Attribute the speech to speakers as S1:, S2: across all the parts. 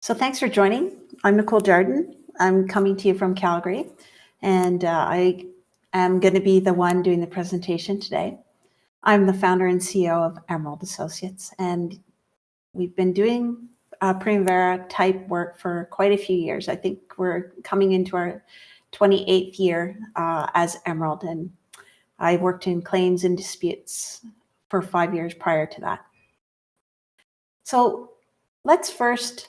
S1: So thanks for joining. I'm Nicole Jardin. I'm coming to you from Calgary, and I am going to be the one doing the presentation today. I'm the founder and CEO of Emerald Associates, and we've been doing Primavera type work for quite a few years. I think we're coming into our 28th year as Emerald, and I worked in claims and disputes for 5 years prior to that. So let's first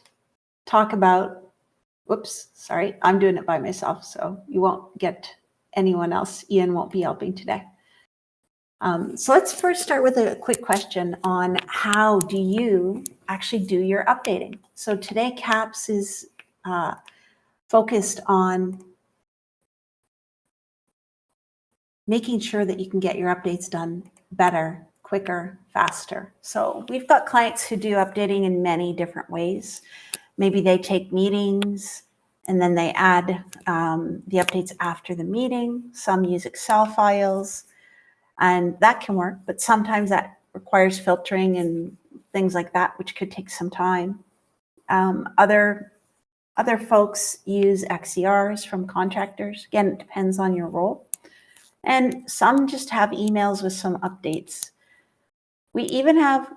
S1: talk about, I'm doing it by myself, so you won't get anyone else. Ian won't be helping today. So let's first start with a quick question on how do you actually do your updating. So today CAPPS is focused on making sure that you can get your updates done better, quicker, faster. So we've got clients who do updating in many different ways. Maybe they take meetings and then they add the updates after the meeting. Some use Excel files, and that can work, but sometimes that requires filtering and things like that, which could take some time. Other folks use XCRs from contractors. Again, it depends on your role. And some just have emails with some updates. We even have,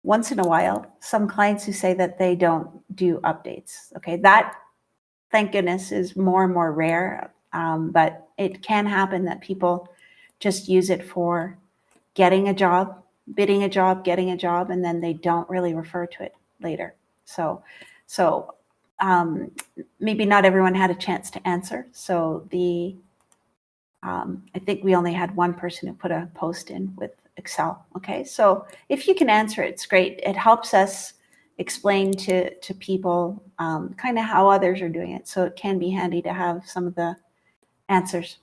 S1: once in a while, some clients who say that they don't do updates. Okay, that, thank goodness, is more and more rare, but it can happen that people just use it for getting a job, bidding a job, getting a job, and then they don't really refer to it later. So maybe not everyone had a chance to answer. So I think we only had one person who put a post in with Excel. Okay, so if you can answer it, it's great. It helps us explain to people kind of how others are doing it. So it can be handy to have some of the answers.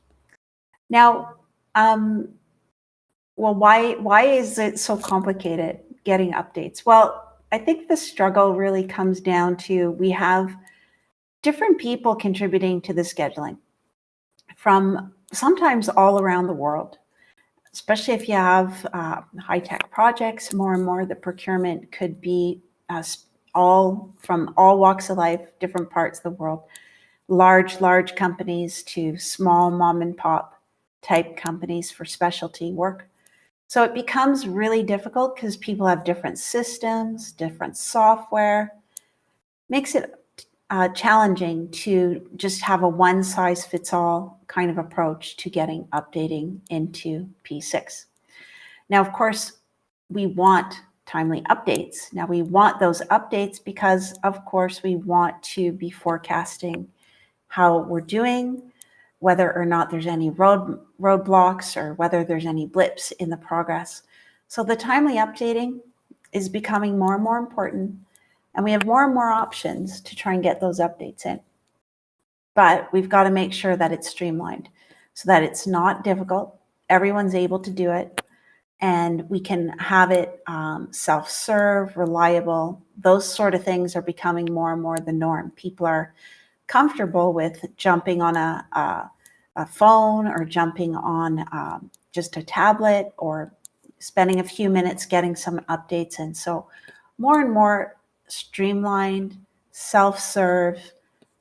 S1: Now, well, why is it so complicated getting updates? Well, I think the struggle really comes down to we have different people contributing to the scheduling from sometimes all around the world, especially if you have high-tech projects. More and more, the procurement could be all from all walks of life, different parts of the world, large companies to small mom and pop type companies for specialty work. So it becomes really difficult because people have different systems, different software. Makes it challenging to just have a one-size-fits-all kind of approach to getting updating into P6. Now, of course, we want timely updates. Now, we want those updates because, of course, we want to be forecasting how we're doing, whether or not there's any roadblocks or whether there's any blips in the progress. So the timely updating is becoming more and more important, and we have more and more options to try and get those updates in. But we've got to make sure that it's streamlined so that it's not difficult. Everyone's able to do it, and we can have it self-serve, reliable. Those sort of things are becoming more and more the norm. People are comfortable with jumping on a phone or jumping on just a tablet or spending a few minutes getting some updates in. So more and more streamlined, self-serve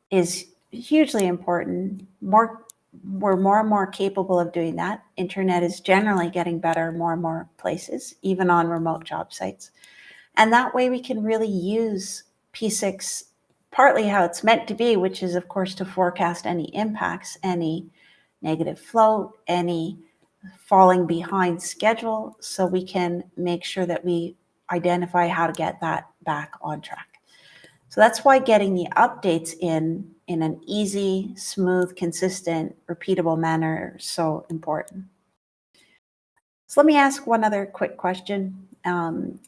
S1: is hugely important. We're more and more capable of doing that. Internet is generally getting better more and more places, even on remote job sites. And that way we can really use P6 partly how it's meant to be, which is, of course, to forecast any impacts, any negative float, any falling behind schedule, so we can make sure that we identify how to get that back on track. So that's why getting the updates in an easy, smooth, consistent, repeatable manner is so important. So let me ask one other quick question. And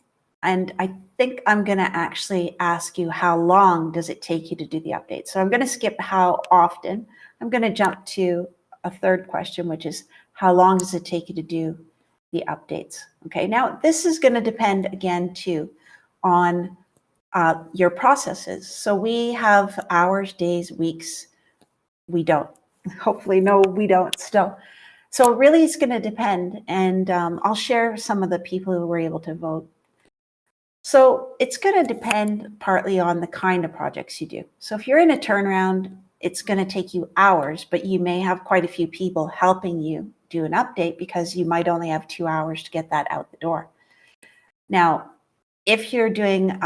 S1: I think I'm going to actually ask you, how long does it take you to do the update? So I'm going to skip how often. I'm going to jump to a third question, which is how long does it take you to do the updates? Okay, now this is going to depend again too on your processes. So we have hours, days, weeks. We don't. Hopefully, no, we don't still. So really it's going to depend. And I'll share some of the people who were able to vote. So it's going to depend partly on the kind of projects you do. So if you're in a turnaround, it's going to take you hours, but you may have quite a few people helping you do an update because you might only have 2 hours to get that out the door. Now, if you're doing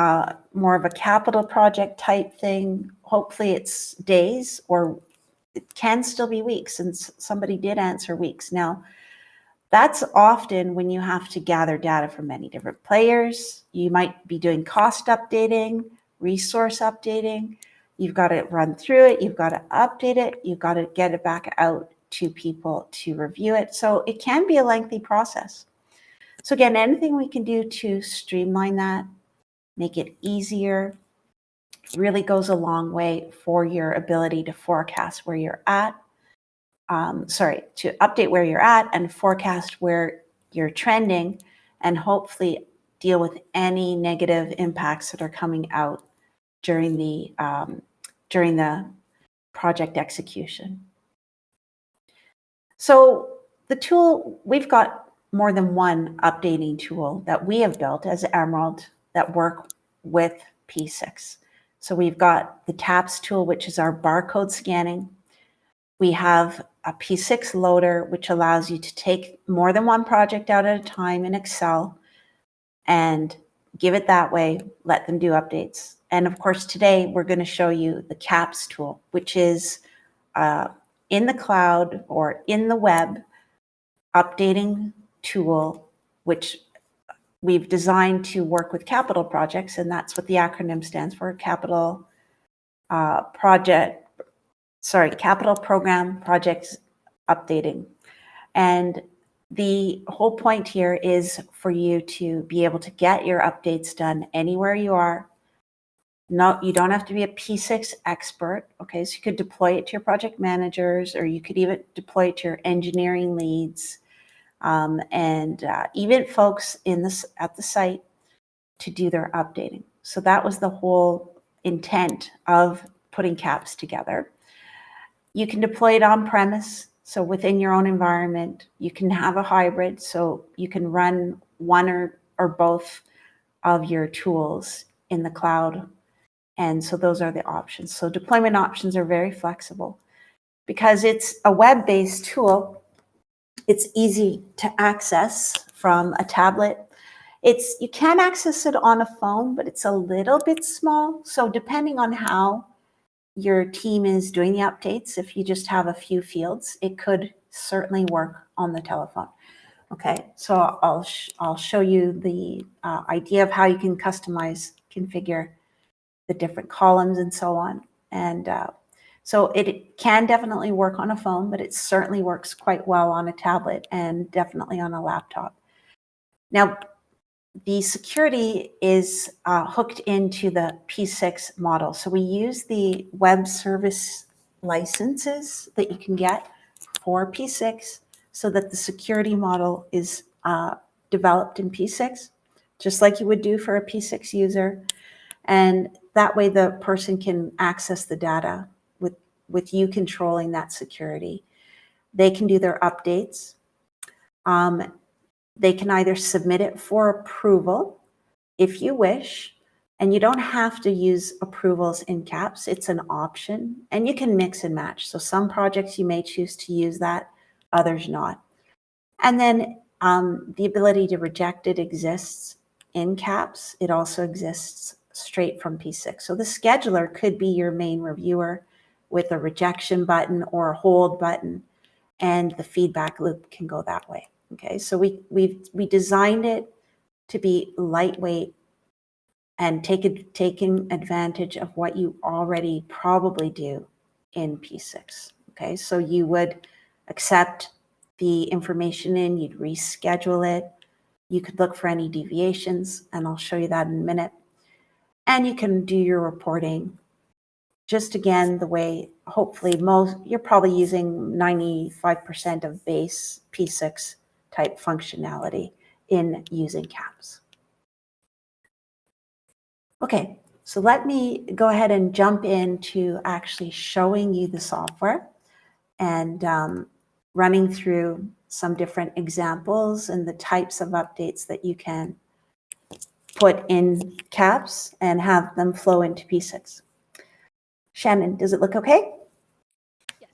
S1: more of a capital project type thing, hopefully it's days, or it can still be weeks. And somebody did answer weeks. Now, that's often when you have to gather data from many different players. You might be doing cost updating, resource updating. You've got to run through it. You've got to update it. You've got to get it back out to people to review it. So it can be a lengthy process. So again, anything we can do to streamline that, make it easier, really goes a long way for your ability to forecast where you're at. To update where you're at and forecast where you're trending, and hopefully deal with any negative impacts that are coming out during the project execution. So the tool, we've got more than one updating tool that we have built as Emerald that work with P6. So we've got the CAPPS tool, which is our barcode scanning. We have a P6 loader, which allows you to take more than one project out at a time in Excel and give it that way, let them do updates. And of course, today we're going to show you the CAPPS tool, which is in the cloud or in the web updating tool, which we've designed to work with capital projects. And that's what the acronym stands for, capital program projects updating. And the whole point here is for you to be able to get your updates done anywhere you are. No, you don't have to be a P6 expert. Okay, so you could deploy it to your project managers, or you could even deploy it to your engineering leads, and even folks at the site to do their updating. So that was the whole intent of putting CAPPS together. You can deploy it on premise, so within your own environment. You can have a hybrid, so you can run one or both of your tools in the cloud. And so those are the options. So deployment options are very flexible. Because it's a web-based tool, it's easy to access from a tablet. You can access it on a phone, but it's a little bit small. So depending on how your team is doing the updates, if you just have a few fields, it could certainly work on the telephone. Okay, so I'll show you the idea of how you can configure the different columns and so on. And so it can definitely work on a phone, but it certainly works quite well on a tablet and definitely on a laptop. Now, the security is hooked into the P6 model. So we use the web service licenses that you can get for P6 so that the security model is developed in P6, just like you would do for a P6 user. And that way the person can access the data with you controlling that security. They can do their updates. They can either submit it for approval if you wish, and you don't have to use approvals in CAPPS. It's an option, and you can mix and match. So some projects you may choose to use that, others not. And then the ability to reject it exists in CAPPS. It also exists straight from P6. So the scheduler could be your main reviewer with a rejection button or a hold button, and the feedback loop can go that way. Okay, so we designed it to be lightweight and taking advantage of what you already probably do in P6. Okay, so you would accept the information in, you'd reschedule it, you could look for any deviations, and I'll show you that in a minute. And you can do your reporting just again the way, hopefully you're probably using 95% of base P6 type functionality in using CAPPS. Okay, so let me go ahead and jump into actually showing you the software and running through some different examples and the types of updates that you can put in CAPPS and have them flow into P6. Shannon, does it look okay?
S2: Yes.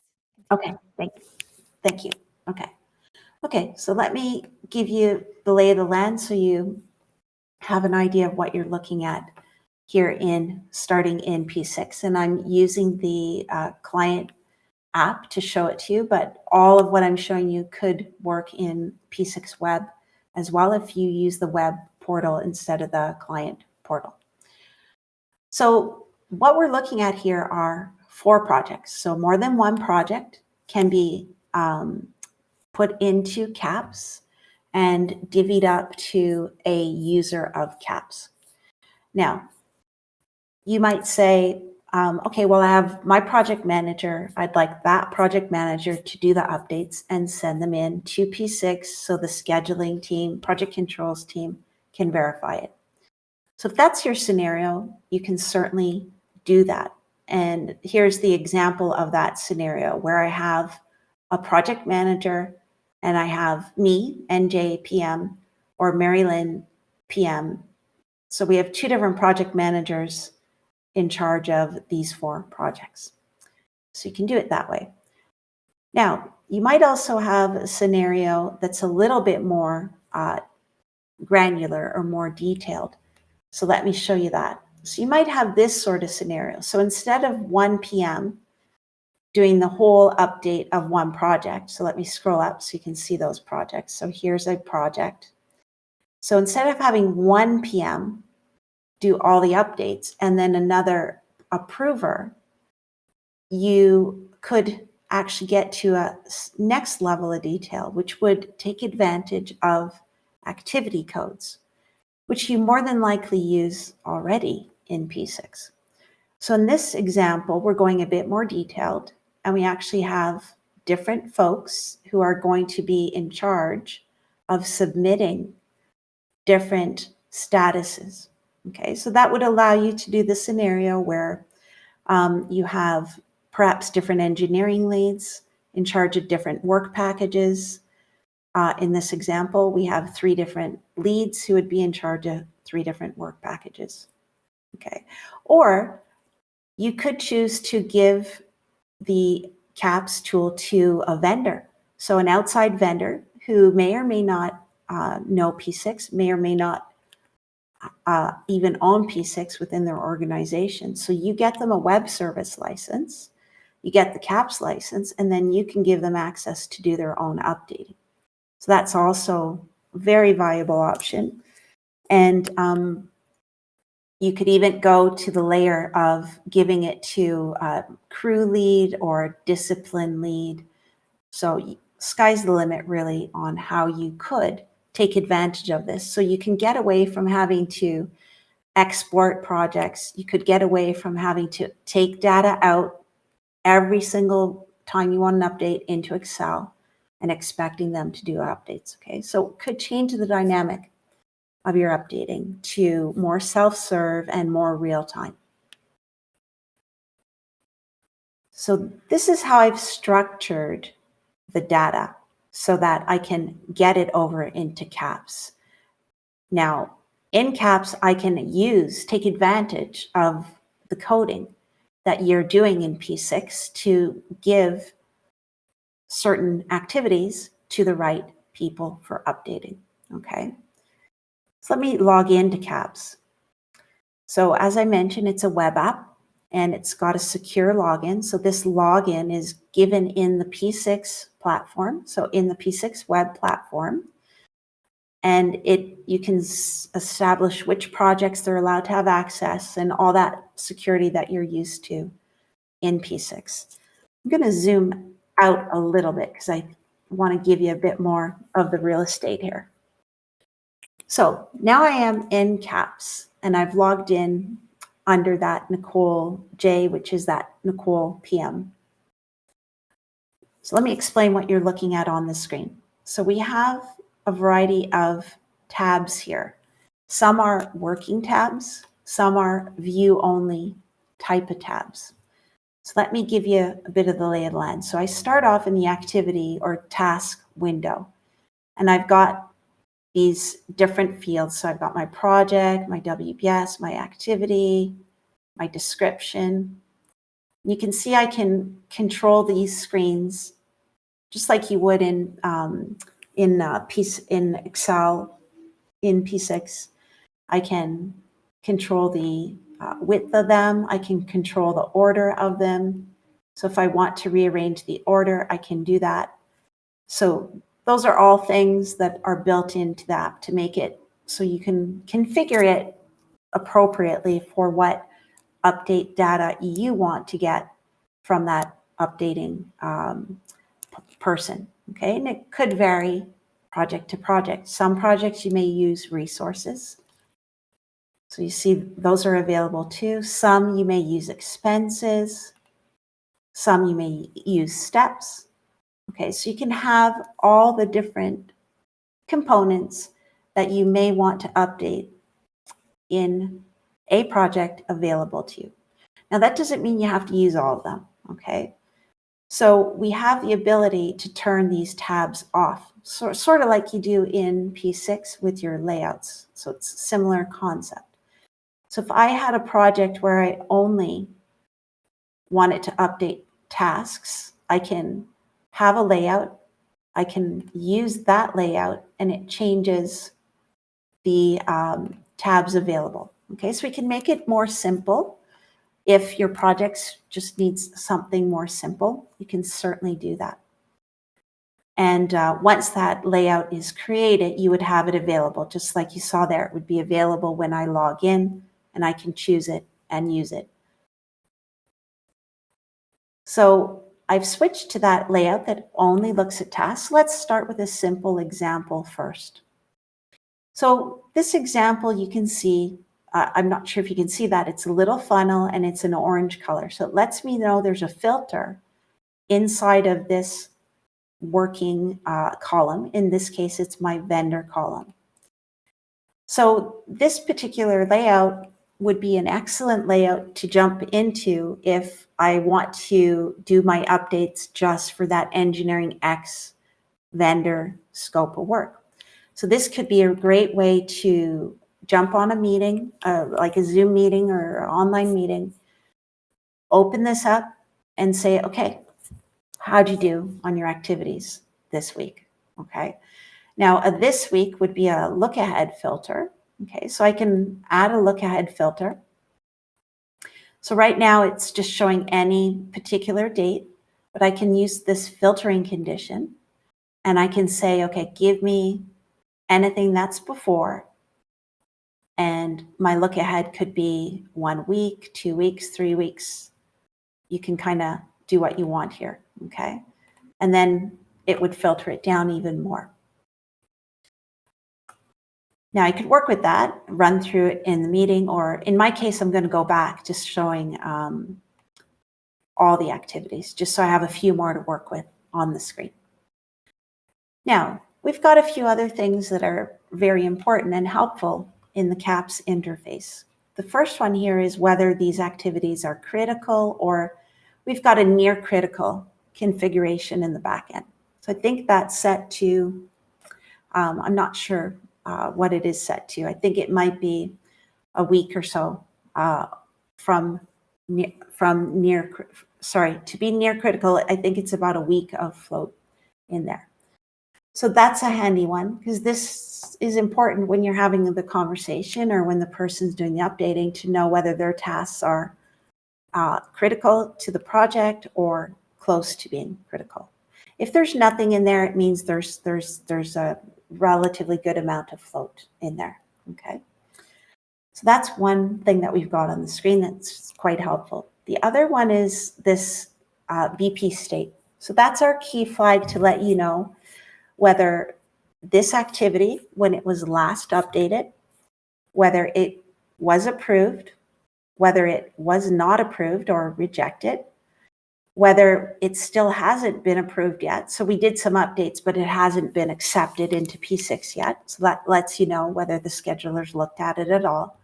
S1: Okay, thank you. Okay, so let me give you the lay of the land so you have an idea of what you're looking at here starting in P6. And I'm using the client app to show it to you, but all of what I'm showing you could work in P6 web as well if you use the web portal instead of the client portal. So what we're looking at here are 4 projects. So more than one project can be put into CAPPS and divvied up to a user of CAPPS. Now, you might say, okay, well, I have my project manager. I'd like that project manager to do the updates and send them in to P6 so the scheduling team, project controls team can verify it. So if that's your scenario, you can certainly do that. And here's the example of that scenario where I have a project manager and I have me, NJ PM, or Marilyn PM. So we have 2 different project managers in charge of these 4 projects. So you can do it that way. Now, you might also have a scenario that's a little bit more granular or more detailed. So let me show you that. So you might have this sort of scenario. So instead of 1 PM doing the whole update of one project, so let me scroll up so you can see those projects. So here's a project. So instead of having 1 PM do all the updates and then another approver, you could actually get to a next level of detail, which would take advantage of activity codes, which you more than likely use already in P6. So in this example, we're going a bit more detailed, and we actually have different folks who are going to be in charge of submitting different statuses. Okay, so that would allow you to do the scenario where you have perhaps different engineering leads in charge of different work packages. In this example, we have 3 different leads who would be in charge of 3 different work packages. Okay, or you could choose to give the CAPPS tool to a vendor. So an outside vendor who may or may not know P6, may or may not even own P6 within their organization. So you get them a web service license, you get the CAPPS license, and then you can give them access to do their own updating. So that's also a very viable option. And you could even go to the layer of giving it to a crew lead or discipline lead. So sky's the limit really on how you could take advantage of this. So you can get away from having to export projects. You could get away from having to take data out every single time you want an update into Excel and expecting them to do updates. Okay, so it could change the dynamic of your updating to more self-serve and more real-time. So this is how I've structured the data so that I can get it over into CAPPS. Now, in CAPPS, I can take advantage of the coding that you're doing in P6 to give certain activities to the right people for updating, okay? So let me log into CAPPS. So as I mentioned, it's a web app and it's got a secure login. So this login is given in the P6 platform, so in the P6 web platform. And you can establish which projects they're allowed to have access and all that security that you're used to in P6. I'm going to zoom out a little bit because I want to give you a bit more of the real estate here. So now I am in CAPPS and I've logged in under that Nicole J, which is that Nicole PM. So let me explain what you're looking at on the screen. So we have a variety of tabs here. Some are working tabs, some are view only type of tabs. So let me give you a bit of the lay of the land. So I start off in the activity or task window, and I've got these different fields. So I've got my project, my WPS, my activity, my description. You can see I can control these screens just like you would in Excel in P6. I can control the width of them. I can control the order of them. So if I want to rearrange the order, I can do that. So those are all things that are built into the app to make it so you can configure it appropriately for what update data you want to get from that updating person. Okay, and it could vary project to project. Some projects you may use resources. So you see those are available too. Some you may use expenses. Some you may use steps. Okay, so you can have all the different components that you may want to update in a project available to you. Now that doesn't mean you have to use all of them, okay? So we have the ability to turn these tabs off, sort of like you do in P6 with your layouts. So it's a similar concept. So if I had a project where I only wanted to update tasks, I can have a layout, I can use that layout, and it changes the tabs available. Okay, so we can make it more simple. If your project just needs something more simple, you can certainly do that. And once that layout is created, you would have it available, just like you saw there. It would be available when I log in, and I can choose it and use it. So I've switched to that layout that only looks at tasks. Let's start with a simple example first. So this example, you can see, I'm not sure if you can see that, it's a little funnel and it's an orange color. So it lets me know there's a filter inside of this working column. In this case, it's my vendor column. So this particular layout would be an excellent layout to jump into if I want to do my updates just for that engineering X vendor scope of work. So this could be a great way to jump on a meeting, like a Zoom meeting or online meeting, open this up and say, okay, how'd you do on your activities this week? Okay. Now, this week would be a look ahead filter. Okay, so I can add a look ahead filter. So right now it's just showing any particular date, but I can use this filtering condition and I can say, okay, give me anything that's before. And my look ahead could be 1 week, 2 weeks, 3 weeks. You can kind of do what you want here, okay? And then it would filter it down even more. Now I could work with that, run through it in the meeting, or in my case, I'm going to go back just showing all the activities, just so I have a few more to work with on the screen. Now, we've got a few other things that are very important and helpful in the CAPPS interface. The first one here is whether these activities are critical, or we've got a near critical configuration in the back end. So I think that's set to, I'm not sure what it is set to. I think it might be a week or so to be near critical. I think it's about a week of float in there. So that's a handy one, because this is important when you're having the conversation or when the person's doing the updating to know whether their tasks are critical to the project or close to being critical. If there's nothing in there, it means there's a relatively good amount of float in there, okay? So that's one thing that we've got on the screen that's quite helpful. The other one is this BP state. So that's our key flag to let you know whether this activity, when it was last updated, whether it was approved, whether it was not approved or rejected, whether it still hasn't been approved yet. So we did some updates, but it hasn't been accepted into P6 yet. So that lets you know whether the schedulers looked at it at all.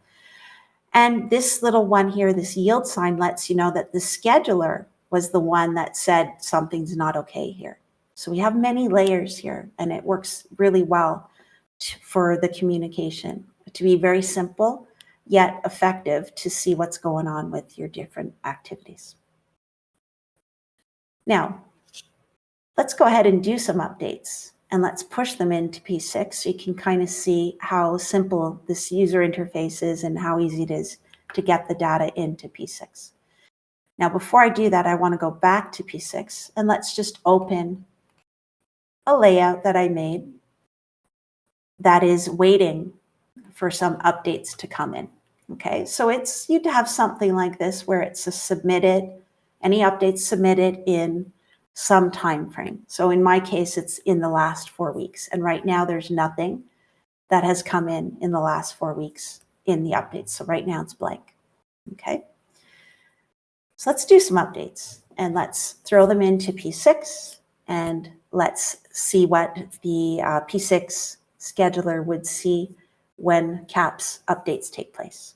S1: And this little one here, this yield sign, lets you know that the scheduler was the one that said something's not okay here. So we have many layers here, and it works really well for the communication, to be very simple yet effective to see what's going on with your different activities. Now, let's go ahead and do some updates, and let's push them into P6 so you can kind of see how simple this user interface is and how easy it is to get the data into P6. Now, before I do that, I want to go back to P6, and let's just open a layout that I made that is waiting for some updates to come in. Okay, so you'd have something like this where it's any updates submitted in some time frame. So in my case, it's in the last 4 weeks. And right now there's nothing that has come in the last 4 weeks in the updates. So right now it's blank. Okay. So let's do some updates and let's throw them into P6 and let's see what the P6 scheduler would see when CAPPS updates take place.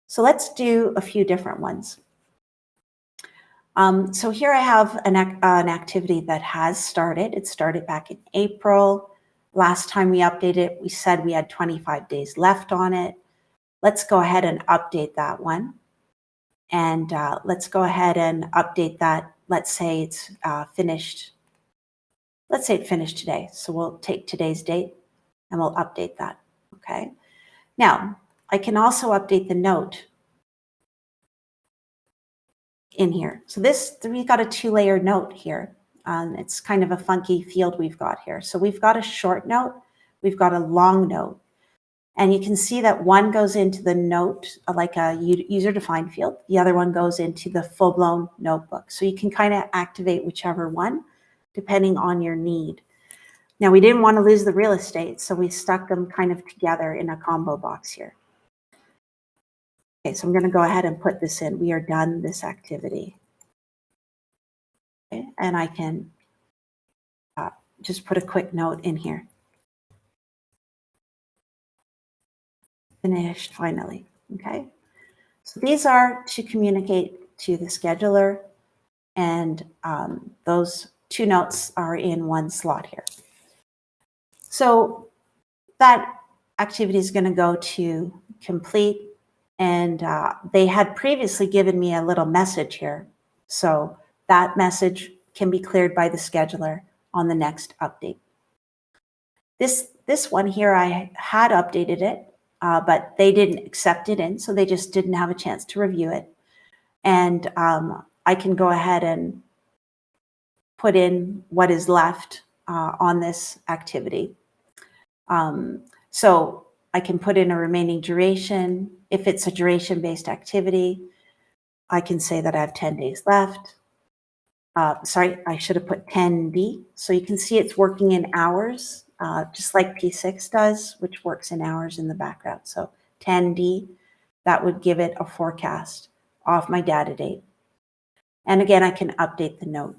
S1: So let's do a few different ones. So here I have an activity that has started. It started back in April. Last time we updated it, we said we had 25 days left on it. Let's go ahead and update that one. And let's go ahead and update that. Let's say it's finished. Let's say it finished today. So we'll take today's date and we'll update that. Okay. Now, I can also update the note in here. So we've got a 2-layer note here. It's kind of a funky field we've got here. So we've got a short note, we've got a long note, and you can see that one goes into the note, like a user-defined field. The other one goes into the full-blown notebook. So you can kind of activate whichever one, depending on your need. Now, we didn't want to lose the real estate, so we stuck them kind of together in a combo box here. Okay, so I'm going to go ahead and put this in. We are done this activity. Okay, and I can just put a quick note in here. Finished finally. Okay, so these are to communicate to the scheduler, and those 2 notes are in one slot here. So that activity is going to go to complete. And they had previously given me a little message here. So that message can be cleared by the scheduler on the next update. This one here, I had updated it, but they didn't accept it in, so they just didn't have a chance to review it. And I can go ahead and put in what is left on this activity. So I can put in a remaining duration. If it's a duration-based activity, I can say that I have 10 days left. Sorry, I should have put 10D. So you can see it's working in hours, just like P6 does, which works in hours in the background. So 10D, that would give it a forecast off my data date. And again, I can update the note.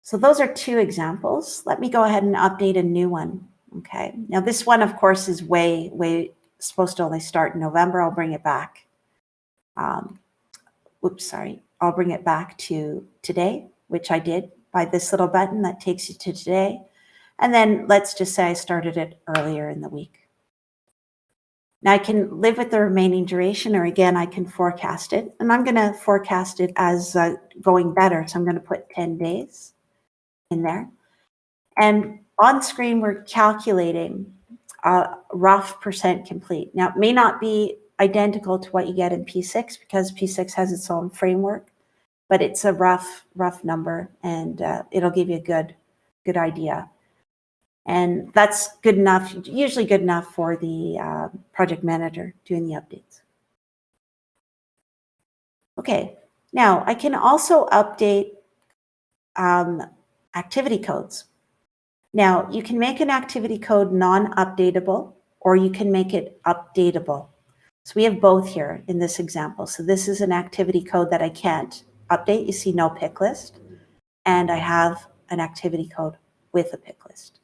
S1: So those are 2 examples. Let me go ahead and update a new one. Okay, now this one, of course, is way supposed to only start in November. I'll bring it back. I'll bring it back to today, which I did by this little button that takes you to today. And then let's just say I started it earlier in the week. Now I can live with the remaining duration, or again, I can forecast it. And I'm going to forecast it as going better. So I'm going to put 10 days in there. And on screen, we're calculating a rough percent complete. Now, it may not be identical to what you get in P6 because P6 has its own framework, but it's a rough number, and it'll give you a good idea. And that's good enough, usually good enough for the project manager doing the updates. Okay, now I can also update activity codes. Now, you can make an activity code non-updatable, or you can make it updatable. So we have both here in this example. So this is an activity code that I can't update. You see no pick list. And I have an activity code with a pick list.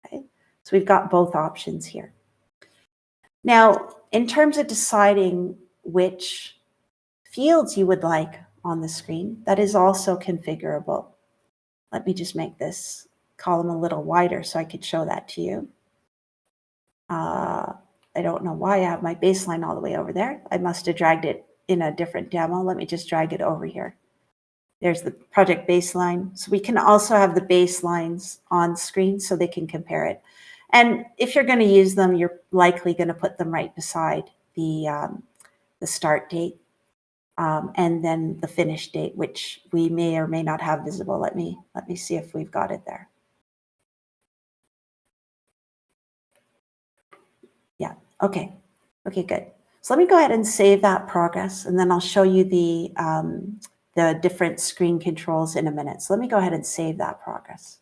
S1: Okay? So we've got both options here. Now, in terms of deciding which fields you would like on the screen, that is also configurable. Let me just make this column a little wider so I could show that to you. I don't know why I have my baseline all the way over there. I must have dragged it in a different demo. Let me just drag it over here. There's the project baseline. So we can also have the baselines on screen so they can compare it. And if you're going to use them, you're likely going to put them right beside the start date and then the finish date, which we may or may not have visible. Let me see if we've got it there. Yeah, okay, good. So let me go ahead and save that progress, and then I'll show you the different screen controls in a minute. So let me go ahead and save that progress.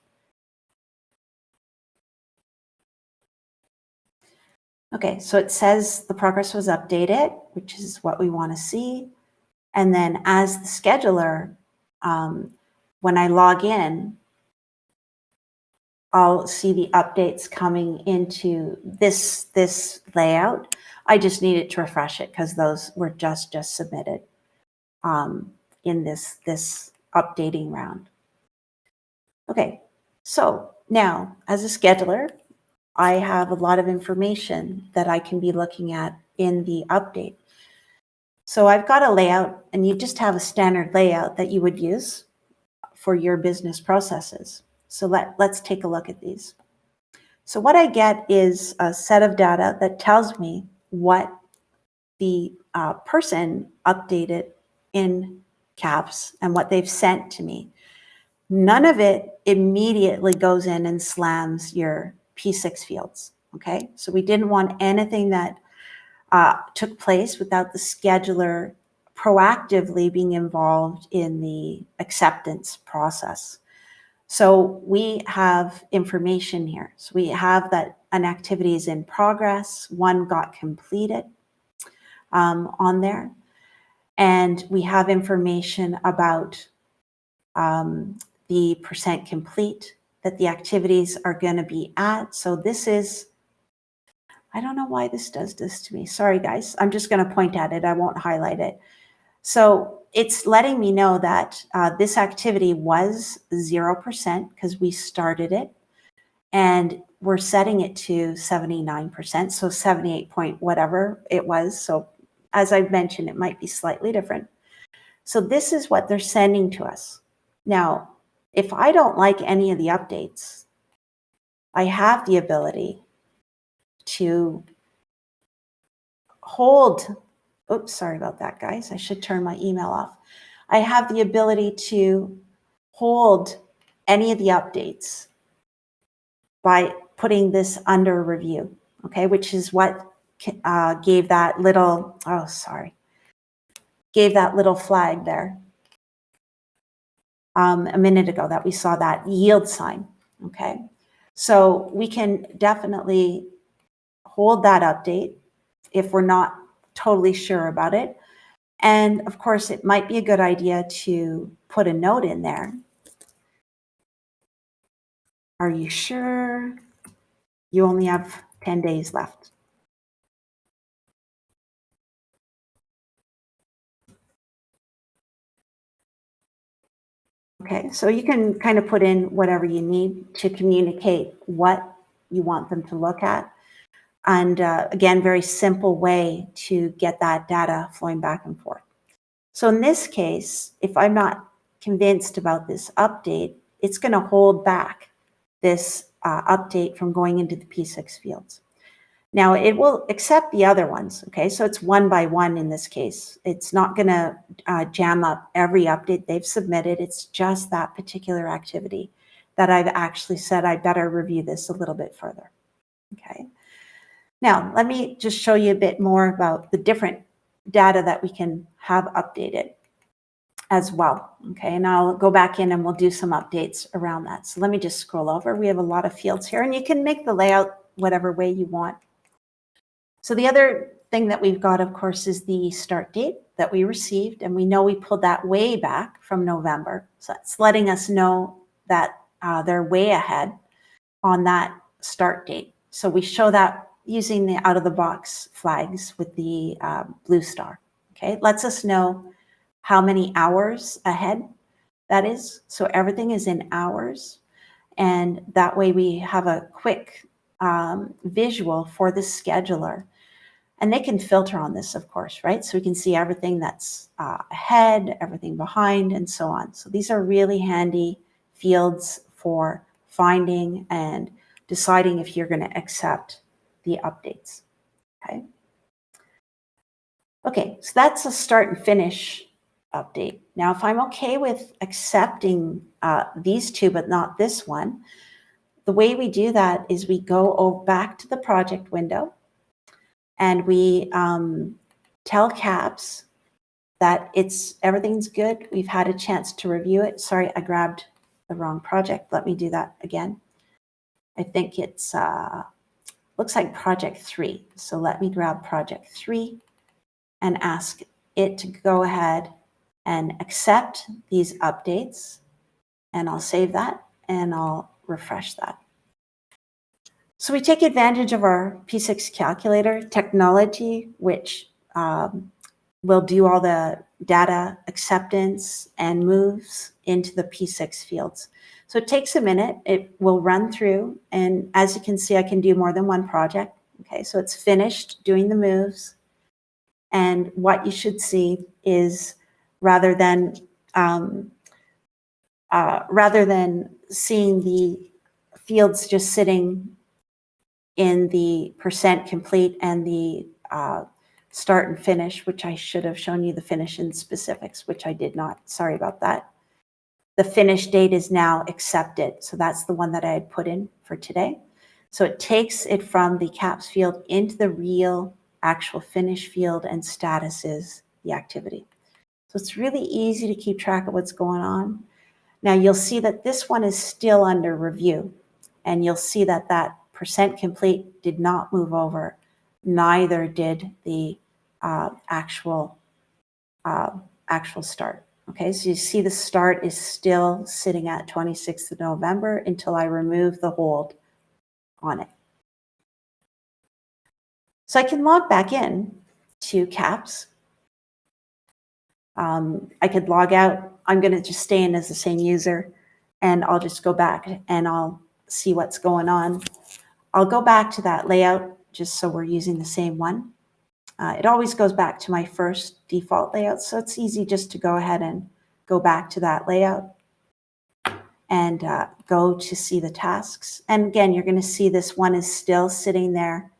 S1: Okay, so it says the progress was updated, which is what we want to see. And then as the scheduler, when I log in, I'll see the updates coming into this layout. I just needed to refresh it because those were just submitted in this updating round. Okay, so now as a scheduler, I have a lot of information that I can be looking at in the update. So I've got a layout, and you just have a standard layout that you would use for your business processes. So let's take a look at these. So what I get is a set of data that tells me what the person updated in CAPPS and what they've sent to me. None of it immediately goes in and slams your P6 fields, okay? So we didn't want anything that took place without the scheduler proactively being involved in the acceptance process. So we have information here. So we have that an activity is in progress, one got completed on there, and we have information about the percent complete that the activities are going to be at. So this is, I don't know why this does this to me. Sorry, guys. I'm just going to point at it. I won't highlight it. So it's letting me know that this activity was 0% because we started it, and we're setting it to 79%, so 78 point whatever it was. So as I've mentioned, it might be slightly different. So this is what they're sending to us. Now, if I don't like any of the updates, I have the ability to hold, oops, sorry about that, guys. I should turn my email off. I have the ability to hold any of the updates by putting this under review, okay, which is what gave that little, gave that little flag there a minute ago that we saw that yield sign, okay? So we can definitely hold that update if we're not totally sure about it. And of course, it might be a good idea to put a note in there. Are you sure? You only have 10 days left. Okay, so you can kind of put in whatever you need to communicate what you want them to look at. And again, very simple way to get that data flowing back and forth. So in this case, if I'm not convinced about this update, it's going to hold back this update from going into the P6 fields. Now it will accept the other ones, okay? So it's one by one in this case. It's not going to jam up every update they've submitted. It's just that particular activity that I've actually said I better review this a little bit further, okay? Now, let me just show you a bit more about the different data that we can have updated as well, okay? And I'll go back in and we'll do some updates around that. So let me just scroll over. We have a lot of fields here, and you can make the layout whatever way you want. So the other thing that we've got, of course, is the start date that we received, and we know we pulled that way back from November. So it's letting us know that they're way ahead on that start date. So we show that using the out-of-the-box flags with the blue star. Okay, it lets us know how many hours ahead that is. So everything is in hours. And that way we have a quick visual for the scheduler. And they can filter on this, of course, right? So we can see everything that's ahead, everything behind, and so on. So these are really handy fields for finding and deciding if you're going to accept the updates, okay? Okay, so that's a start and finish update. Now, if I'm okay with accepting these two, but not this one, the way we do that is we go back to the project window and we tell CAPPS that everything's good. We've had a chance to review it. Sorry, I grabbed the wrong project. Let me do that again. I think it's, looks like project 3. So let me grab project 3 and ask it to go ahead and accept these updates. And I'll save that and I'll refresh that. So we take advantage of our P6 calculator technology, which will do all the data acceptance and moves into the P6 fields. So it takes a minute. It will run through. And as you can see, I can do more than one project. Okay, so it's finished doing the moves. And what you should see is rather than seeing the fields just sitting in the percent complete and the start and finish, which I should have shown you the finish in specifics, which I did not. Sorry about that. The finish date is now accepted. So that's the one that I had put in for today. So it takes it from the CAPPS field into the real actual finish field, and status is the activity. So it's really easy to keep track of what's going on. Now you'll see that this one is still under review, and you'll see that that percent complete did not move over. Neither did the actual start. Okay, so you see the start is still sitting at 26th of November until I remove the hold on it. So I can log back in to CAPPS. I could log out. I'm going to just stay in as the same user, and I'll just go back and I'll see what's going on. I'll go back to that layout just so we're using the same one. It always goes back to my first default layout, so it's easy just to go ahead and go back to that layout and go to see the tasks. And again, you're going to see this one is still sitting there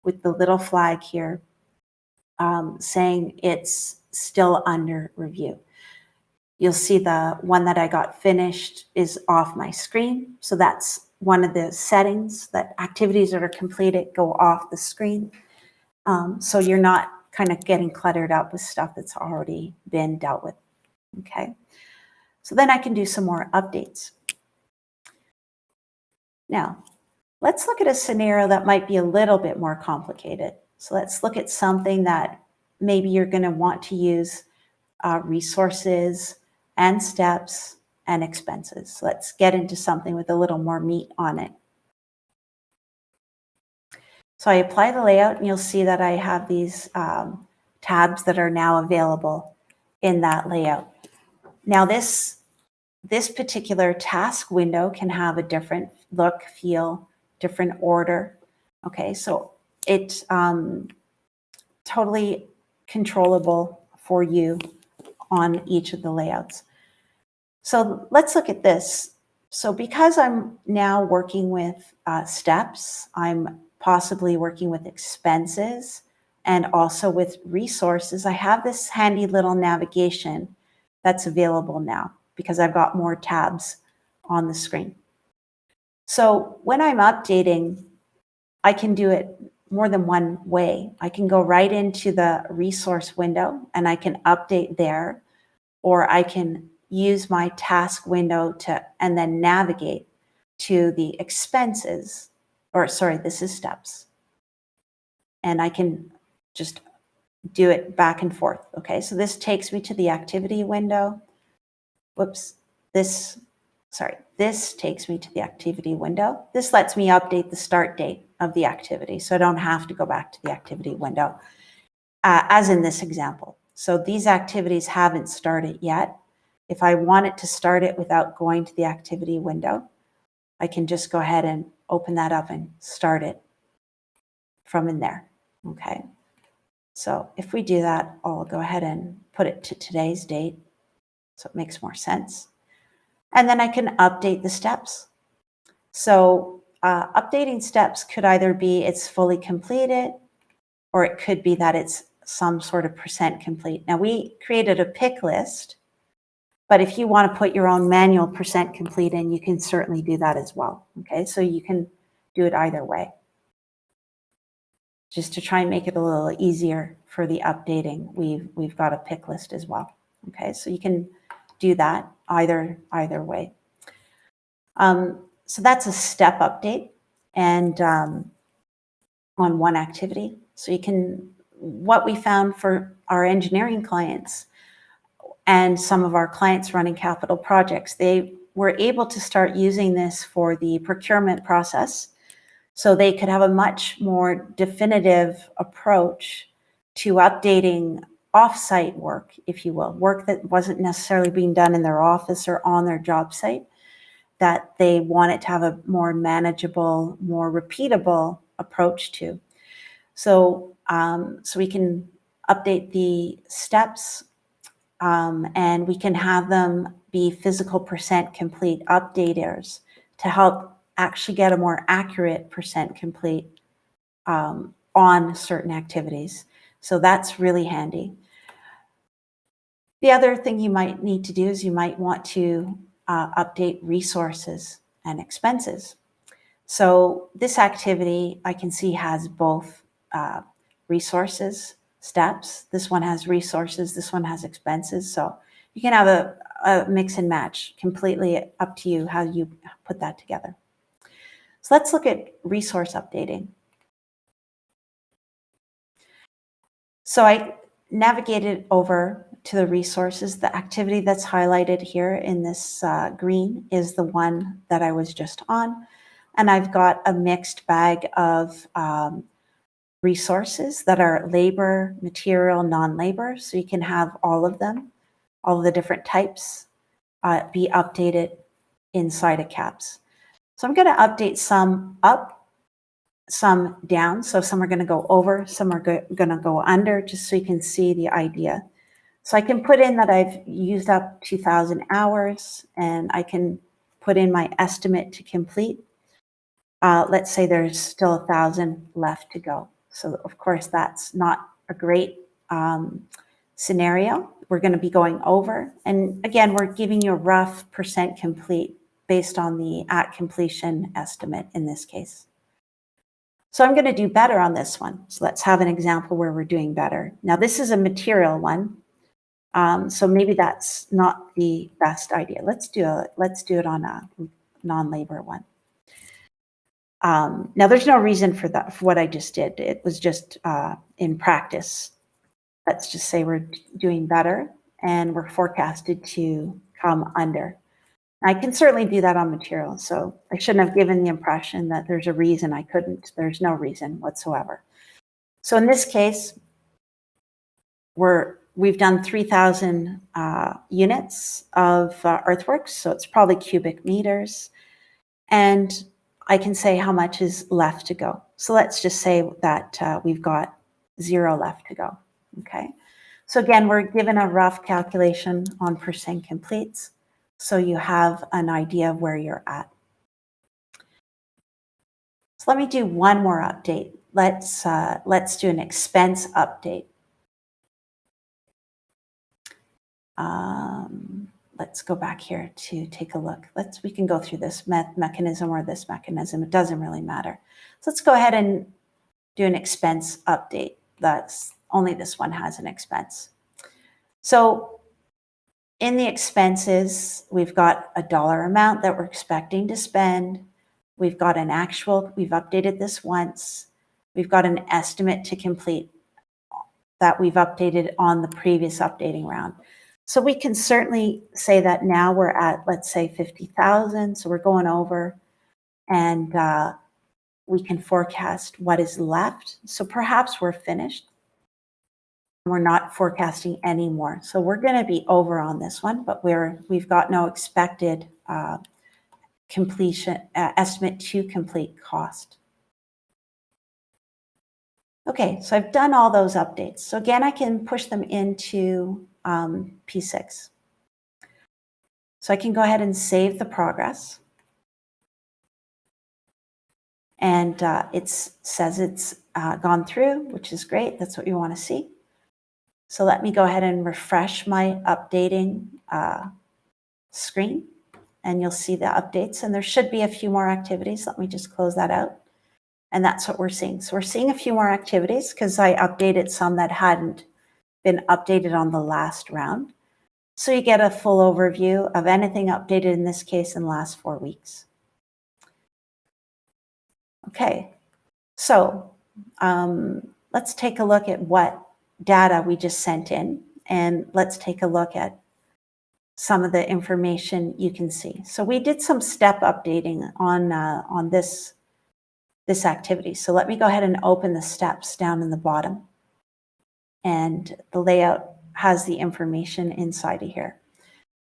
S1: with the little flag here saying it's still under review. You'll see the one that I got finished is off my screen. So that's one of the settings, that activities that are completed go off the screen. So you're not kind of getting cluttered up with stuff that's already been dealt with. Okay. So then I can do some more updates. Now, let's look at a scenario that might be a little bit more complicated. So let's look at something that maybe you're going to want to use resources and steps and expenses. So let's get into something with a little more meat on it. So I apply the layout, and you'll see that I have these tabs that are now available in that layout. Now this particular task window can have a different look, feel, different order. Okay, so it's totally controllable for you on each of the layouts. So let's look at this. So because I'm now working with steps, I'm possibly working with expenses and also with resources, I have this handy little navigation that's available now because I've got more tabs on the screen. So when I'm updating, I can do it more than one way. I can go right into the resource window and I can update there, or I can use my task window and then navigate to the expenses, or sorry, this is steps. And I can just do it back and forth. Okay, so this takes me to the activity window. Whoops, this takes me to the activity window. This lets me update the start date of the activity, so I don't have to go back to the activity window, as in this example. So these activities haven't started yet. If I wanted to start it without going to the activity window, I can just go ahead and open that up and start it from in there, okay? So if we do that, I'll go ahead and put it to today's date so it makes more sense. And then I can update the steps. So updating steps could either be it's fully completed, or it could be that it's some sort of percent complete. Now we created a pick list, but if you want to put your own manual percent complete in, you can certainly do that as well, okay? So you can do it either way, just to try and make it a little easier for the updating. We've got a pick list as well, okay? So you can do that either way. So that's a step update and on one activity. So you can, what we found for our engineering clients and some of our clients running capital projects, they were able to start using this for the procurement process. So they could have a much more definitive approach to updating off-site work, if you will, work that wasn't necessarily being done in their office or on their job site, that they wanted to have a more manageable, more repeatable approach to. So, so we can update the steps and we can have them be physical percent complete updaters to help actually get a more accurate percent complete on certain activities. So that's really handy. The other thing you might need to do is you might want to update resources and expenses. So this activity I can see has both resources, steps. This one has resources, this one has expenses. So you can have a mix and match, completely up to you how you put that together. So let's look at resource updating. So I navigated over to the resources. The activity that's highlighted here in this green is the one that I was just on. And I've got a mixed bag of resources that are labor, material, non-labor. So you can have all of them, all of the different types be updated inside of CAPPS. So I'm going to update some up, some down. So some are going to go over, some are going to go under, just so you can see the idea. So I can put in that I've used up 2,000 hours, and I can put in my estimate to complete. Let's say there's still 1,000 left to go. So of course, that's not a great scenario. We're going to be going over. And again, we're giving you a rough percent complete based on the at completion estimate in this case. So I'm going to do better on this one. So let's have an example where we're doing better. Now this is a material one. So maybe that's not the best idea. Let's do it on a non-labor one. Now there's no reason for that, for what I just did. It was just in practice. Let's just say we're doing better and we're forecasted to come under. I can certainly do that on material. So I shouldn't have given the impression that there's a reason I couldn't. There's no reason whatsoever. So in this case, we've done 3,000 units of earthworks. So it's probably cubic meters. And I can say how much is left to go. So let's just say that we've got 0 left to go, okay? So again, we're given a rough calculation on percent completes, so you have an idea of where you're at. So let me do one more update. Let's do an expense update. Let's go back here to take a look. We can go through this mechanism or this mechanism. It doesn't really matter. So let's go ahead and do an expense update. That's only this one has an expense. So in the expenses, we've got a dollar amount that we're expecting to spend. We've got an actual, we've updated this once. We've got an estimate to complete that we've updated on the previous updating round. So we can certainly say that now we're at, let's say, 50,000. So we're going over, and we can forecast what is left. So perhaps we're finished. We're not forecasting anymore. So we're going to be over on this one, but we've got no expected completion, estimate to complete cost. Okay, so I've done all those updates. So again, I can push them into P6. So I can go ahead and save the progress. And it says it's gone through, which is great. That's what you want to see. So let me go ahead and refresh my updating screen, and you'll see the updates. And there should be a few more activities. Let me just close that out. And that's what we're seeing. So we're seeing a few more activities because I updated some that hadn't been updated on the last round. So you get a full overview of anything updated, in this case, in the last 4 weeks. Okay, so let's take a look at what data we just sent in, and let's take a look at some of the information you can see. So we did some step updating on this activity. So let me go ahead and open the steps down in the bottom. And the layout has the information inside of here.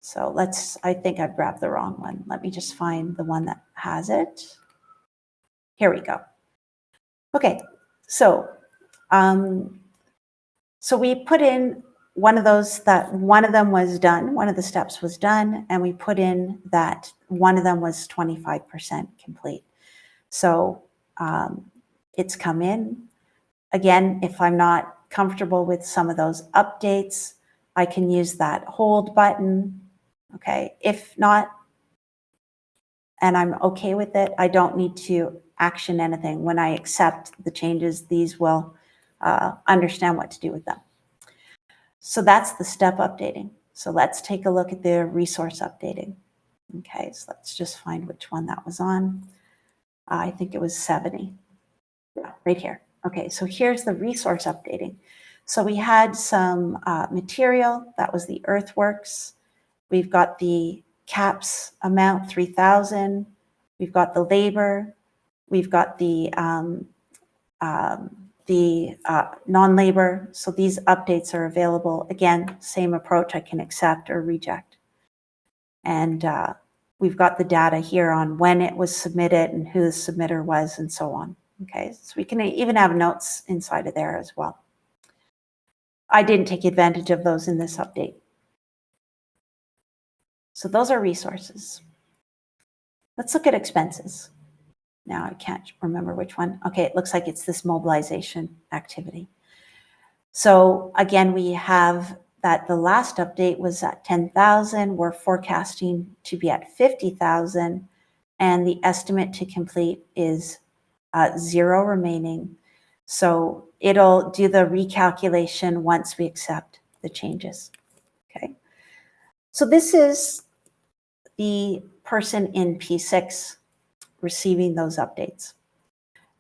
S1: So I think I've grabbed the wrong one. Let me just find the one that has it. Here we go. Okay, so we put in one of those, that one of them was done, one of the steps was done, and we put in that one of them was 25% complete. So it's come in. Again, if I'm not comfortable with some of those updates, I can use that hold button. Okay, if not, and I'm okay with it, I don't need to action anything. When I accept the changes, these will understand what to do with them. So that's the step updating. So let's take a look at the resource updating. Okay, so let's just find which one that was on. I think it was 70. Yeah, right here. Okay, so here's the resource updating. So we had some material, that was the earthworks. We've got the CAPPS amount, 3,000. We've got the labor. We've got the non-labor. So these updates are available. Again, same approach, I can accept or reject. And we've got the data here on when it was submitted and who the submitter was and so on. Okay, so we can even have notes inside of there as well. I didn't take advantage of those in this update. So those are resources. Let's look at expenses. Now I can't remember which one. Okay, it looks like it's this mobilization activity. So again, we have that the last update was at 10,000. We're forecasting to be at 50,000, and the estimate to complete is 0 remaining. So it'll do the recalculation once we accept the changes. Okay. So this is the person in P6 receiving those updates.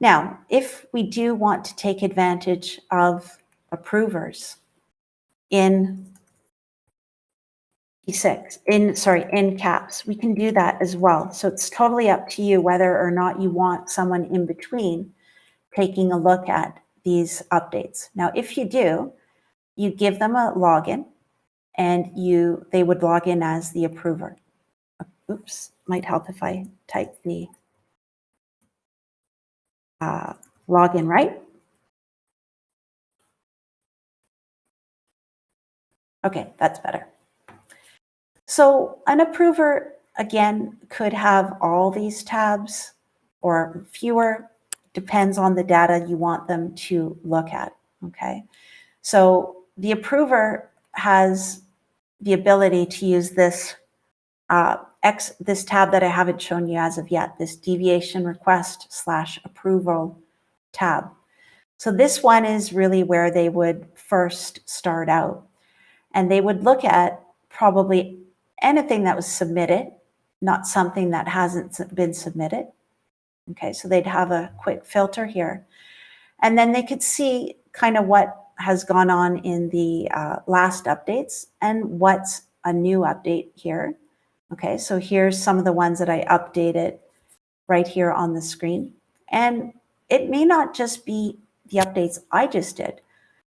S1: Now, if we do want to take advantage of approvers in P6, in CAPPS, we can do that as well. So it's totally up to you whether or not you want someone in between taking a look at these updates. Now, if you do, you give them a login, and they would log in as the approver. Oops, might help if I type the login right. Okay, that's better. So an approver, again, could have all these tabs or fewer, depends on the data you want them to look at, okay? So the approver has the ability to use this this tab that I haven't shown you as of yet, this deviation request / approval tab. So this one is really where they would first start out, and they would look at probably anything that was submitted, not something that hasn't been submitted. Okay, so they'd have a quick filter here, and then they could see kind of what has gone on in the last updates and what's a new update here. Okay, so here's some of the ones that I updated right here on the screen. And it may not just be the updates I just did.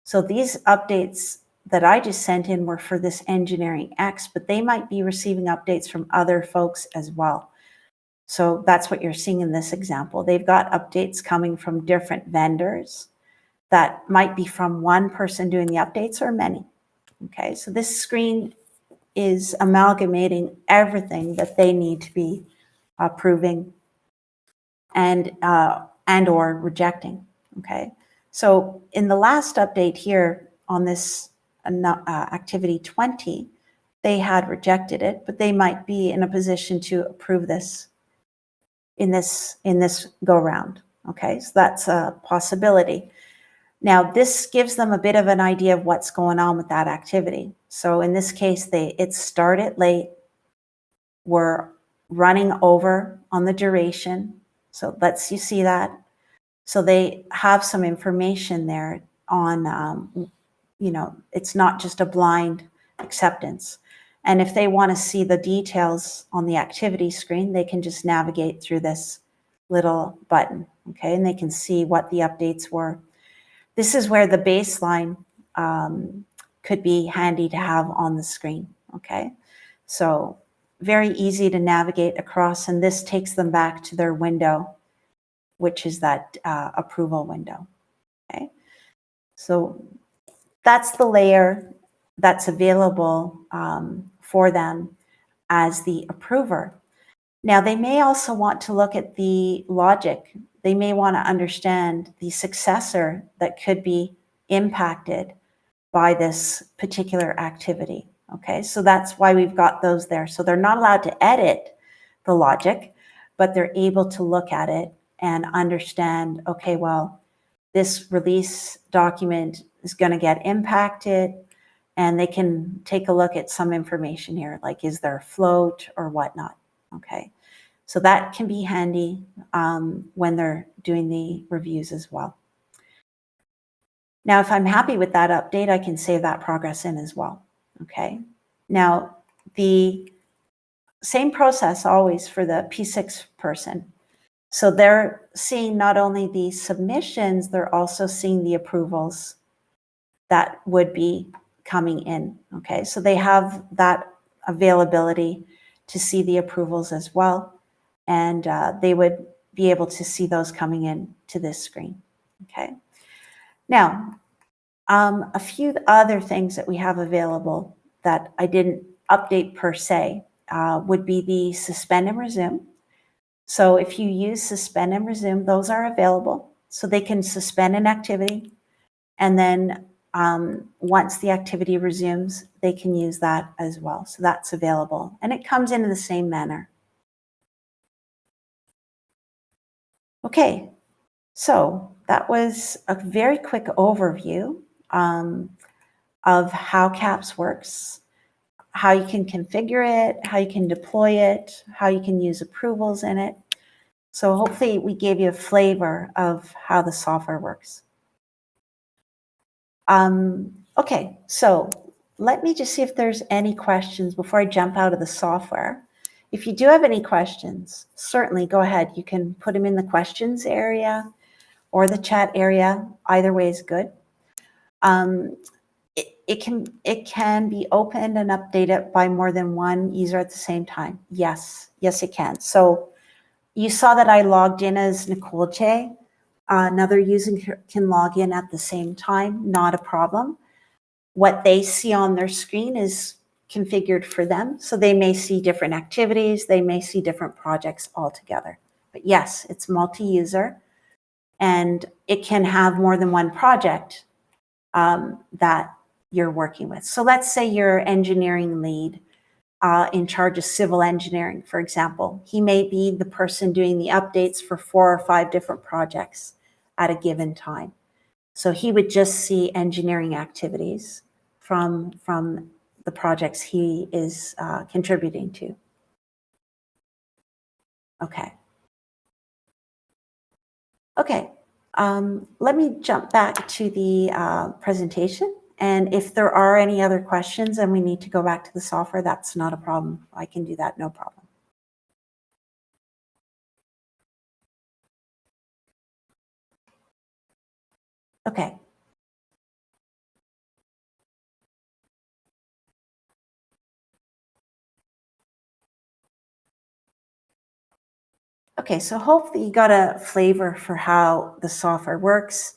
S1: So these updates that I just sent in were for this engineering X, but they might be receiving updates from other folks as well. So that's what you're seeing in this example. They've got updates coming from different vendors that might be from one person doing the updates or many. Okay, so this screen is amalgamating everything that they need to be approving and or rejecting. Okay, so in the last update here on this activity 20, they had rejected it, but they might be in a position to approve this in this go round. Okay, so that's a possibility. Now, this gives them a bit of an idea of what's going on with that activity. So in this case, it started late. We're running over on the duration. So you see that. So they have some information there on, it's not just a blind acceptance. And if they want to see the details on the activity screen, they can just navigate through this little button, okay? And they can see what the updates were. This is where the baseline could be handy to have on the screen, okay? So very easy to navigate across, and this takes them back to their window, which is that approval window, okay? So that's the layer that's available for them as the approver. Now, they may also want to look at the logic. They may want to understand the successor that could be impacted by this particular activity. Okay, so that's why we've got those there. So they're not allowed to edit the logic, but they're able to look at it and understand, okay, well, this release document is going to get impacted, and they can take a look at some information here, like is there a float or whatnot, okay? So that can be handy when they're doing the reviews as well. Now, if I'm happy with that update, I can save that progress in as well, okay? Now, the same process always for the P6 person. So they're seeing not only the submissions, they're also seeing the approvals that would be coming in, okay? So they have that availability to see the approvals as well, and they would be able to see those coming in to this screen, okay? Now, a few other things that we have available that I didn't update per se would be the suspend and resume. So if you use suspend and resume, those are available. So they can suspend an activity, and then once the activity resumes, they can use that as well. So that's available, and it comes in the same manner. Okay, so that was a very quick overview of how CAPPS works, how you can configure it, how you can deploy it, how you can use approvals in it. So hopefully we gave you a flavor of how the software works. Okay, so let me just see if there's any questions before I jump out of the software. If you do have any questions, certainly go ahead. You can put them in the questions area or the chat area. Either way is good. It can be opened and updated by more than one user at the same time. Yes, it can. So you saw that I logged in as Nicole J. Another user can log in at the same time, not a problem. What they see on their screen is configured for them. So they may see different activities, they may see different projects altogether. But yes, it's multi-user, and it can have more than one project that you're working with. So let's say you're engineering lead in charge of civil engineering, for example. He may be the person doing the updates for 4 or 5 different projects at a given time. So he would just see engineering activities from the projects he is contributing to. Okay. Okay. Let me jump back to the presentation. And if there are any other questions and we need to go back to the software, that's not a problem. I can do that, no problem. Okay. Okay, so hopefully you got a flavor for how the software works,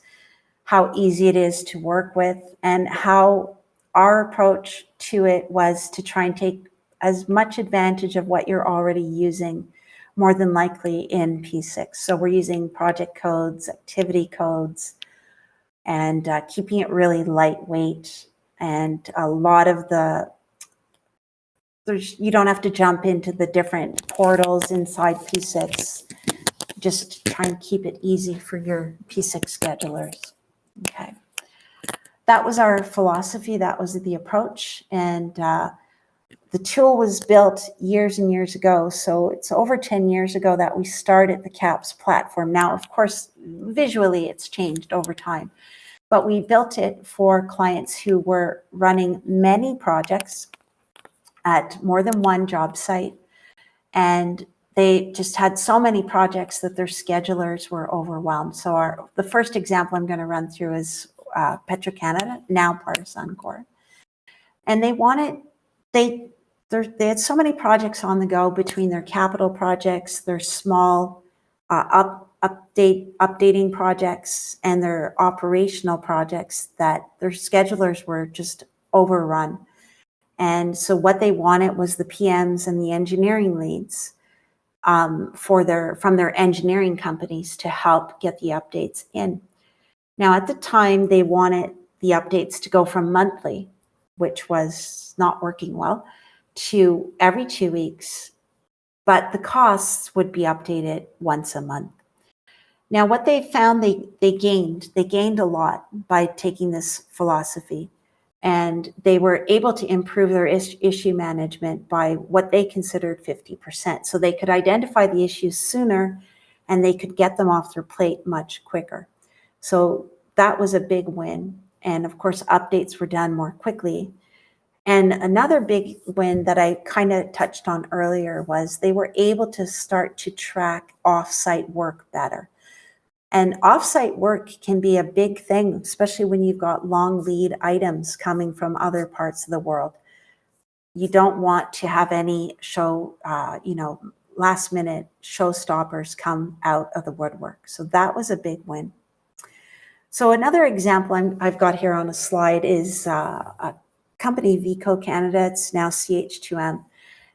S1: how easy it is to work with, and how our approach to it was to try and take as much advantage of what you're already using, more than likely in P6. So we're using project codes, activity codes, and keeping it really lightweight. And a lot of you don't have to jump into the different portals inside P6. Just try and keep it easy for your P6 schedulers. Okay. That was our philosophy. That was the approach. And the tool was built years and years ago. So it's over 10 years ago that we started the CAPPS platform. Now, of course, visually it's changed over time, but we built it for clients who were running many projects at more than one job site. And they just had so many projects that their schedulers were overwhelmed. So the first example I'm going to run through is Petro-Canada, now part of Suncor. And they had so many projects on the go between their capital projects, their small updating projects, and their operational projects that their schedulers were just overrun. And so what they wanted was the PMs and the engineering leads from their engineering companies to help get the updates in. Now, at the time, they wanted the updates to go from monthly, which was not working well, to every 2 weeks, but the costs would be updated once a month. Now, what they found they gained a lot by taking this philosophy, and they were able to improve their issue management by what they considered 50%. So they could identify the issues sooner, and they could get them off their plate much quicker. So that was a big win. And of course, updates were done more quickly. And another big win that I kind of touched on earlier was they were able to start to track offsite work better. And offsite work can be a big thing, especially when you've got long lead items coming from other parts of the world. You don't want to have any last minute showstoppers come out of the woodwork. So that was a big win. So another example I've got here on a slide is a company, Vico Canada. It's now CH2M.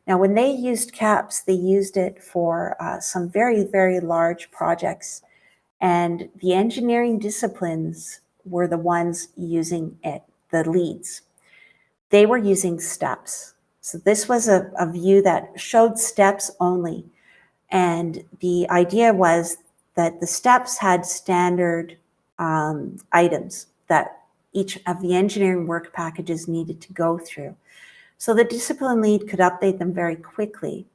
S1: Now, when they used CAPPS, they used it for some very, very large projects. And the engineering disciplines were the ones using it, the leads. They were using steps. So this was a view that showed steps only. And the idea was that the steps had standard items that each of the engineering work packages needed to go through. So the discipline lead could update them very quickly.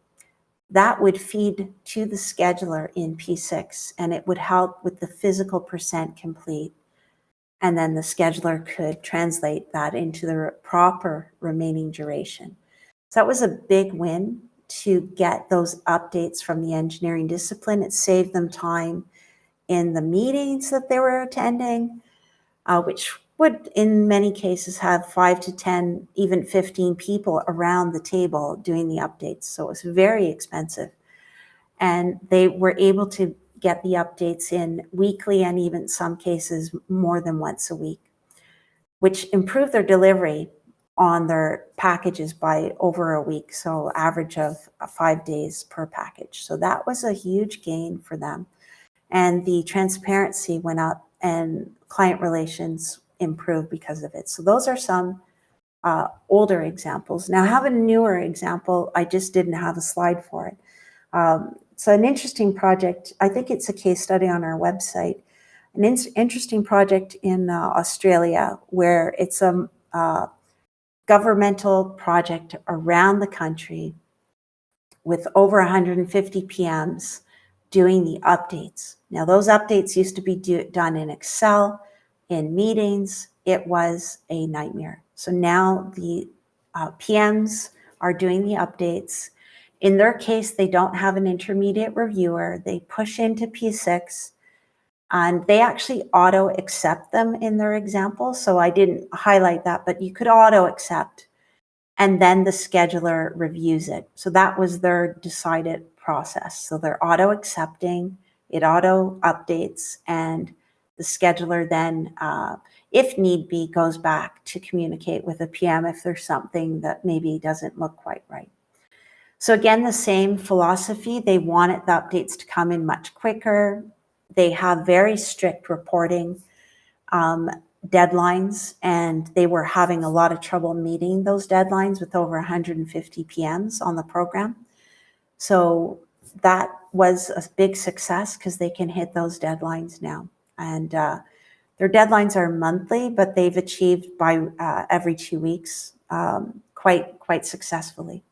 S1: That would feed to the scheduler in P6, and it would help with the physical percent complete. And then the scheduler could translate that into the proper remaining duration. So that was a big win to get those updates from the engineering discipline. It saved them time in the meetings that they were attending, which would in many cases have 5 to 10, even 15 people around the table doing the updates. So it was very expensive. And they were able to get the updates in weekly and even some cases more than once a week, which improved their delivery on their packages by over a week. So average of 5 days per package. So that was a huge gain for them. And the transparency went up and client relations improved because of it. So those are some older examples. Now I have a newer example. I just didn't have a slide for it. It's an interesting project. I think it's a case study on our website. An interesting project in Australia where it's a governmental project around the country with over 150 PMs doing the updates. Now, those updates used to be done in Excel, in meetings. It was a nightmare. So now the PMs are doing the updates. In their case, they don't have an intermediate reviewer. They push into P6, and they actually auto accept them in their example. So I didn't highlight that, but you could auto accept, and then the scheduler reviews it. So that was their decided process. So they're auto accepting, it auto updates, and the scheduler then, if need be, goes back to communicate with a PM if there's something that maybe doesn't look quite right. So again, the same philosophy. They wanted the updates to come in much quicker. They have very strict reporting deadlines, and they were having a lot of trouble meeting those deadlines with over 150 PMs on the program. So that was a big success because they can hit those deadlines now. And their deadlines are monthly, but they've achieved by every 2 weeks quite successfully.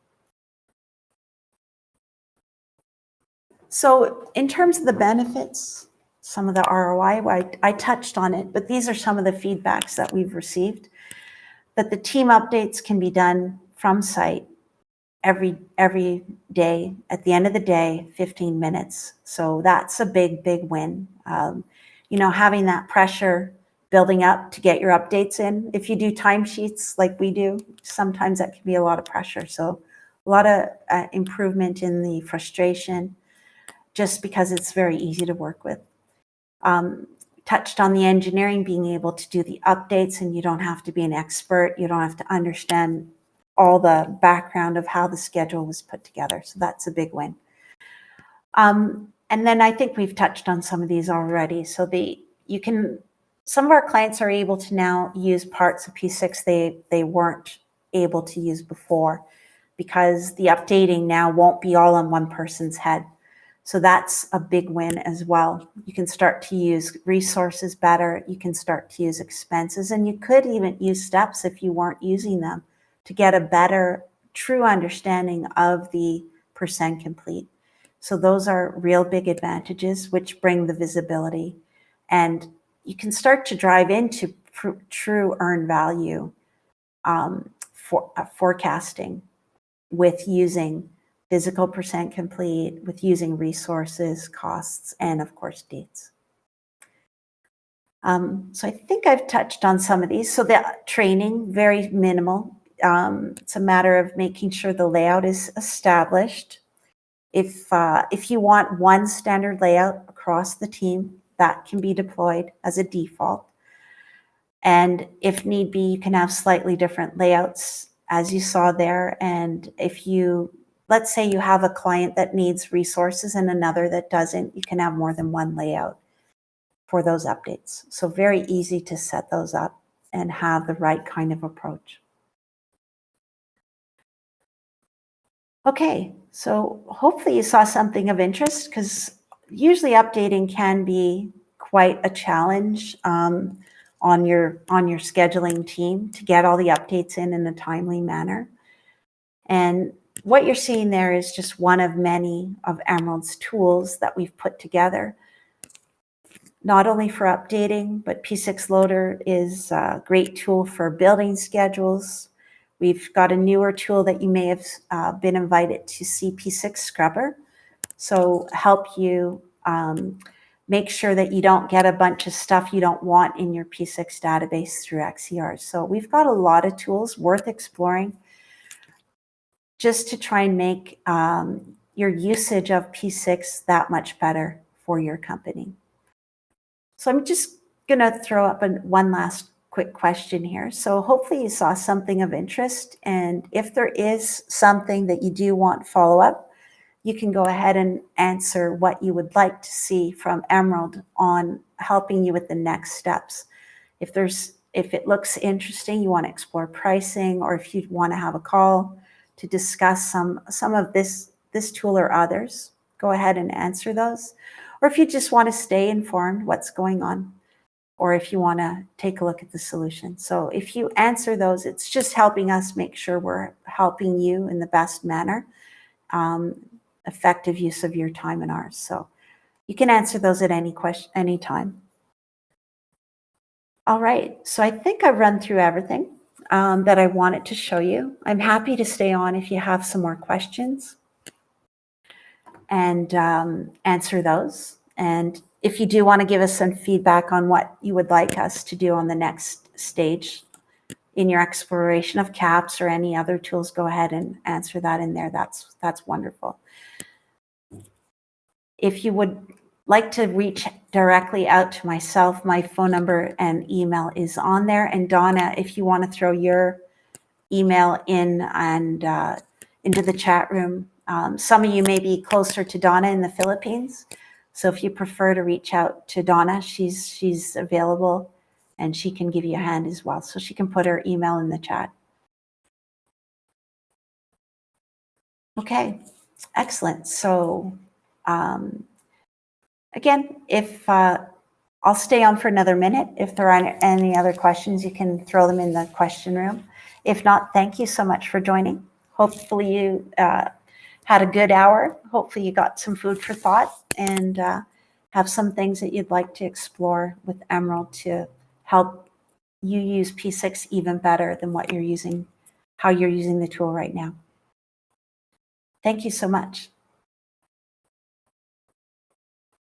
S1: So in terms of the benefits, some of the ROI, I touched on it, but these are some of the feedbacks that we've received, that the team updates can be done from site every day. At the end of the day, 15 minutes. So that's a big win. Having that pressure building up to get your updates in. If you do timesheets like we do, sometimes that can be a lot of pressure. So a lot of improvement in the frustration, just because it's very easy to work with. Touched on the engineering, being able to do the updates, and you don't have to be an expert. You don't have to understand all the background of how the schedule was put together. So that's a big win. And then I think we've touched on some of these already. So some of our clients are able to now use parts of P6 they weren't able to use before, because the updating now won't be all on one person's head. So that's a big win as well. You can start to use resources better. You can start to use expenses, and you could even use steps if you weren't using them to get a better, true understanding of the percent complete. So those are real big advantages, which bring the visibility. And you can start to drive into true earned value forecasting with using physical percent complete, with using resources, costs, and of course dates. So I think I've touched on some of these. So the training, very minimal. It's a matter of making sure the layout is established. If you want one standard layout across the team, that can be deployed as a default. And if need be, you can have slightly different layouts, as you saw there. And let's say you have a client that needs resources and another that doesn't, you can have more than one layout for those updates. So very easy to set those up and have the right kind of approach. Okay, so hopefully you saw something of interest, because usually updating can be quite a challenge on your scheduling team to get all the updates in a timely manner. And what you're seeing there is just one of many of Emerald's tools that we've put together, not only for updating, but P6 Loader is a great tool for building schedules. We've got a newer tool that you may have been invited to see, P6 Scrubber. So help you make sure that you don't get a bunch of stuff you don't want in your P6 database through XER. So we've got a lot of tools worth exploring, just to try and make your usage of P6 that much better for your company. So I'm just going to throw up one last quick question here. So hopefully you saw something of interest. And if there is something that you do want follow up, you can go ahead and answer what you would like to see from Emerald on helping you with the next steps. If it looks interesting, you want to explore pricing, or if you want to have a call to discuss some of this tool or others, go ahead and answer those. Or if you just want to stay informed what's going on, or if you want to take a look at the solution. So if you answer those, it's just helping us make sure we're helping you in the best manner, effective use of your time and ours. So you can answer those at any time. All right, so I think I've run through everything that I wanted to show you. I'm happy to stay on if you have some more questions and answer those. And if you do want to give us some feedback on what you would like us to do on the next stage in your exploration of CAPPS or any other tools, go ahead and answer that in there. That's wonderful. If you would like to reach directly out to myself, my phone number and email is on there. And Donna, if you want to throw your email in and into the chat room. Some of you may be closer to Donna in the Philippines. So if you prefer to reach out to Donna, she's available and she can give you a hand as well. So she can put her email in the chat. Okay, excellent. So again, if I'll stay on for another minute. If there are any other questions, you can throw them in the question room. If not, thank you so much for joining. Hopefully you had a good hour. Hopefully you got some food for thought and have some things that you'd like to explore with Emerald to help you use P6 even better than what you're using, how you're using the tool right now. Thank you so much.